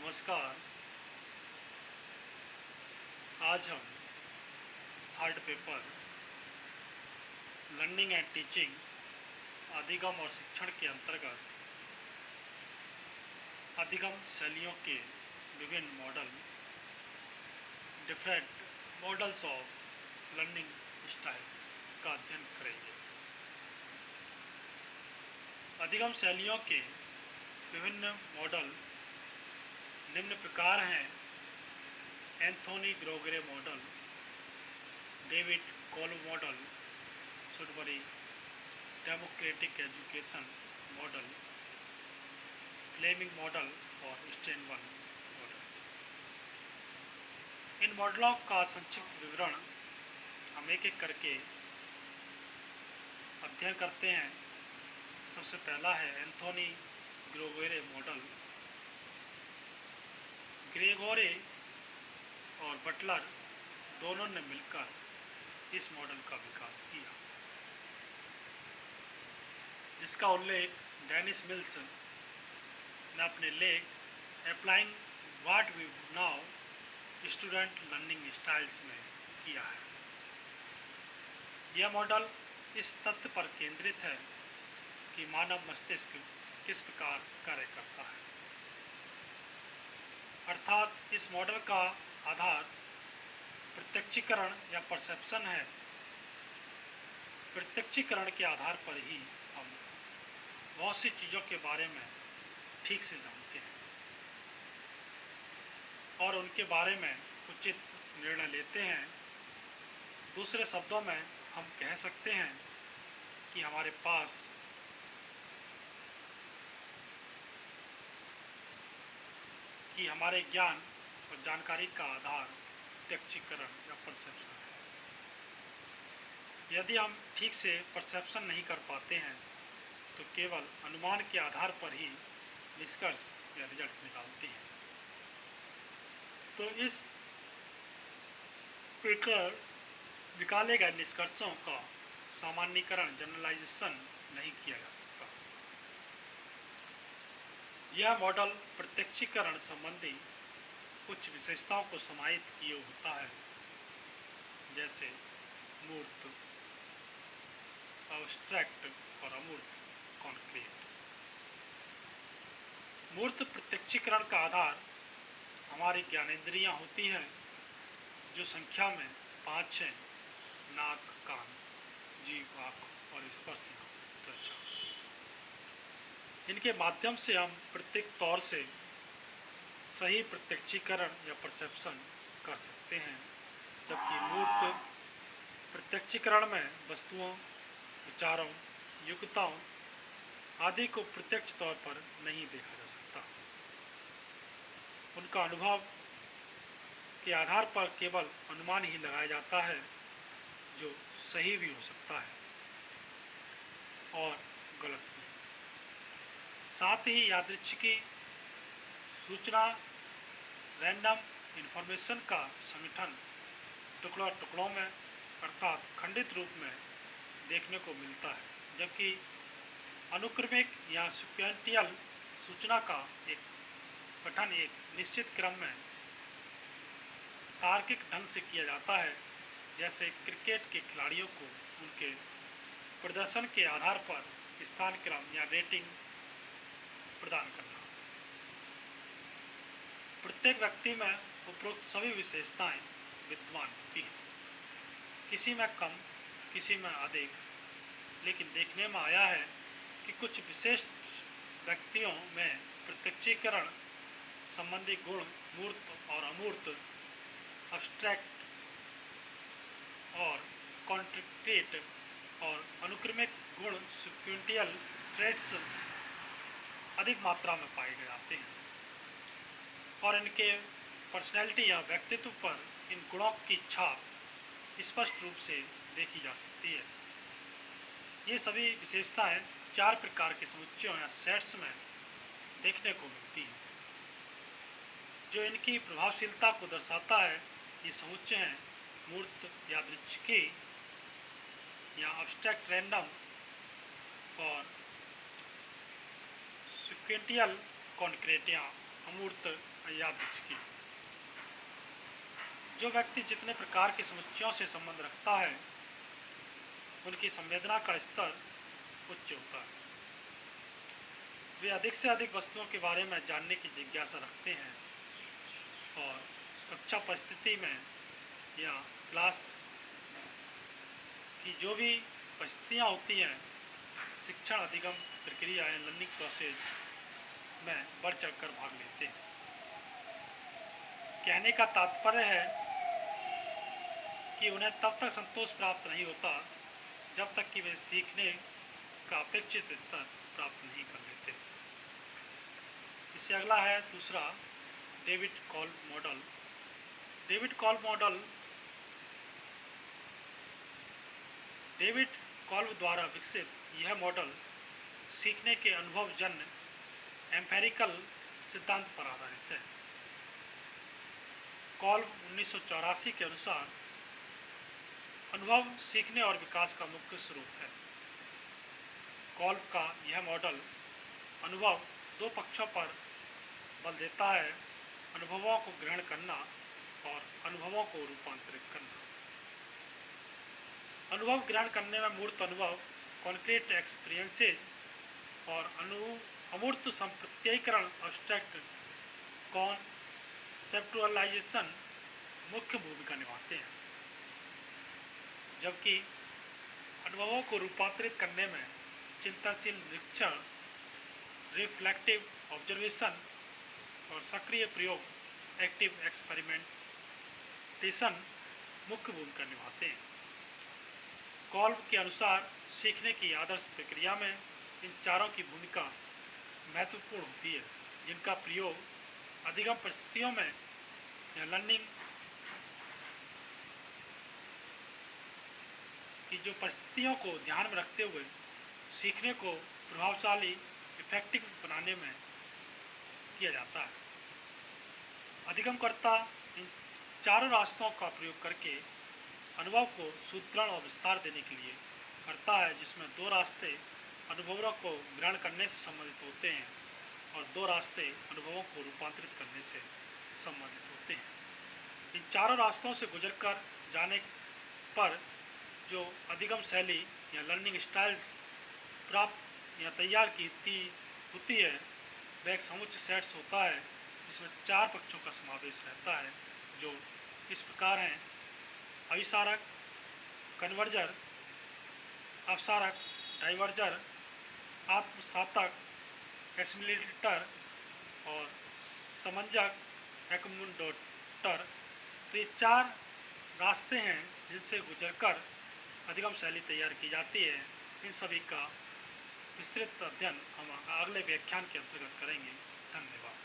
नमस्कार। आज हम third paper learning and teaching अधिगम और शिक्षण के अंतर्गत अधिगम शैलियों के विभिन्न model different models of learning styles का अध्ययन करेंगे। अधिगम शैलियों के विभिन्न मॉडल निम्न प्रकार हैं: Anthony Gregorc model, David Kolb model, Sudbury democratic education model, Fleming model और स्टेनबर्न मॉडल। इन मॉडलों का संक्षिप्त विवरण हम एक एक करके अध्ययन करते हैं। सबसे पहला है एंथोनी ग्रोगरे मॉडल। ग्रेगोरे और बटलर दोनों ने मिलकर इस मॉडल का विकास किया, जिसका उल्लेख डेनिस मिल्स ने अपने लेख applying what we now student learning styles में किया है। यह मॉडल इस तथ्य पर केंद्रित है कि मानव मस्तिष्क किस प्रकार कार्य करता है, अर्थात इस मॉडल का आधार प्रत्यक्षीकरण या परसेप्शन है। प्रत्यक्षीकरण के आधार पर ही हम बहुत सी चीज़ों के बारे में ठीक से जानते हैं और उनके बारे में उचित निर्णय लेते हैं। दूसरे शब्दों में हम कह सकते हैं कि हमारे पास हमारे ज्ञान और जानकारी का आधार प्रत्यक्षीकरण या परसेप्शन है। यदि हम ठीक से परसेप्शन नहीं कर पाते हैं तो केवल अनुमान के आधार पर ही निष्कर्ष या रिजल्ट निकालते हैं। तो इस प्रकार निकाले गए निष्कर्षों का सामान्यीकरण जनरलाइजेशन नहीं किया जा सकता। यह मॉडल प्रत्यक्षीकरण संबंधी कुछ विशेषताओं को समाहित किए होता है, जैसे मूर्त, अब्स्ट्रैक्ट और अमूर्त कॉन्क्रीट। मूर्त प्रत्यक्षीकरण का आधार हमारी ज्ञानेंद्रियां होती हैं, जो संख्या में 5 हैं: नाक, कान, जीभ, आँख और स्पर्श त्वचा। इनके माध्यम से हम प्रत्येक तौर से सही प्रत्यक्षीकरण या परसेप्शन कर सकते हैं, जबकि मूर्त प्रत्यक्षीकरण में वस्तुओं, विचारों, योग्यताओं आदि को प्रत्यक्ष तौर पर नहीं देखा जा सकता। उनका अनुभव के आधार पर केवल अनुमान ही लगाया जाता है, जो सही भी हो सकता है और गलत भी। साथ ही यादृच्छिकी सूचना, रैंडम इन्फॉर्मेशन का संगठन टुकड़ों में अर्थात खंडित रूप में देखने को मिलता है, जबकि अनुक्रमिक या सीक्वेंशियल सूचना का एक गठन एक निश्चित क्रम में तार्किक ढंग से किया जाता है, जैसे क्रिकेट के खिलाड़ियों को उनके प्रदर्शन के आधार पर स्थान क्रम या रेटिंग प्रदान करना। प्रत्येक व्यक्ति में उपरोक्त सभी विशेषताएं विद्यमान होती हैं, किसी में कम, किसी में अधिक, लेकिन देखने में आया है कि कुछ विशेष व्यक्तियों में प्रत्यक्षीकरण संबंधी गुण मूर्त और अमूर्त, अब्स्ट्रैक्ट और कॉन्क्रीट और अनुक्रमिक गुण सीक्वेंशियल ट्रेट्स अधिक मात्रा में पाए जाते हैं और इनके पर्सनैलिटी या व्यक्तित्व पर इन गुणों की छाप स्पष्ट रूप से देखी जा सकती है। ये सभी विशेषताएं 4 प्रकार के समुच्चयों या सेट्स में देखने को मिलती हैं, जो इनकी प्रभावशीलता को दर्शाता है। ये समुच्चय हैं मूर्त यादृच्छिकी या अब्स्ट्रैक्ट रैंडम और सीक्वेंशियल कॉन्क्रीट या अमूर्त यादृच्छिकी। जो व्यक्ति जितने प्रकार की समस्याओं से संबंध रखता है उनकी संवेदना का स्तर उच्च होता है। वे अधिक से अधिक वस्तुओं के बारे में जानने की जिज्ञासा रखते हैं और कक्षा परिस्थिति में या क्लास की जो भी परिस्थितियाँ होती हैं, शिक्षण अधिगम प्रक्रिया या लर्निंग प्रोसेस में बढ़ चढ़कर भाग लेते हैं। कहने का तात्पर्य है कि उन्हें तब तक संतोष प्राप्त नहीं होता जब तक कि वे सीखने का अपेक्षित स्तर प्राप्त नहीं कर लेते। इससे अगला है दूसरा, डेविड कॉल्ब मॉडल। डेविड कॉल्ब द्वारा विकसित यह मॉडल सीखने के अनुभवजन्य एम्पेरिकल सिद्धांत पर आधारित है। कॉल्ब 1984 के अनुसार अनुभव सीखने और विकास का मुख्य स्रोत है। कॉल्ब का यह मॉडल अनुभव दो पक्षों पर बल देता है, अनुभवों को ग्रहण करना और अनुभवों को रूपांतरित करना। अनुभव ग्रहण करने में मूर्त अनुभव कॉन्क्रीट एक्सपीरियंसेस और अमूर्त संप्रत्ययीकरण अब्स्ट्रैक्ट कॉन्सेप्टुअलाइजेशन मुख्य भूमिका निभाते हैं, जबकि अनुभवों को रूपांतरित करने में चिंतनशील निरीक्षण, रिफ्लेक्टिव ऑब्जर्वेशन और सक्रिय प्रयोग एक्टिव एक्सपेरिमेंटेशन मुख्य भूमिका निभाते हैं। कॉल्ब के अनुसार सीखने की आदर्श प्रक्रिया में इन चारों की भूमिका महत्वपूर्ण होती है, जिनका प्रयोग अधिगम परिस्थितियों में या लर्निंग की जो परिस्थितियों को ध्यान में रखते हुए सीखने को प्रभावशाली इफेक्टिव बनाने में किया जाता है। अधिगमकर्ता इन चारों रास्तों का प्रयोग करके अनुभव को सुदृढ़ और विस्तार देने के लिए करता है, जिसमें दो रास्ते अनुभवों को ग्रहण करने से संबंधित होते हैं और दो रास्ते अनुभवों को रूपांतरित करने से संबंधित होते हैं। इन चारों रास्तों से गुजरकर जाने पर जो अधिगम शैली या लर्निंग स्टाइल्स प्राप्त या तैयार की होती है, वह एक समुच्च सेट्स होता है जिसमें चार पक्षों का समावेश रहता है, जो इस प्रकार हैं: अभिसारक, कन्वर्जर, अपसारक, डाइवर्जर, आत्मसातक, एसिमिलेटर और समंजक एक्मुलेटर। तो ये चार रास्ते हैं जिनसे गुजरकर अधिगम शैली तैयार की जाती है। इन सभी का विस्तृत अध्ययन हम अगले व्याख्यान के अंतर्गत करेंगे। धन्यवाद।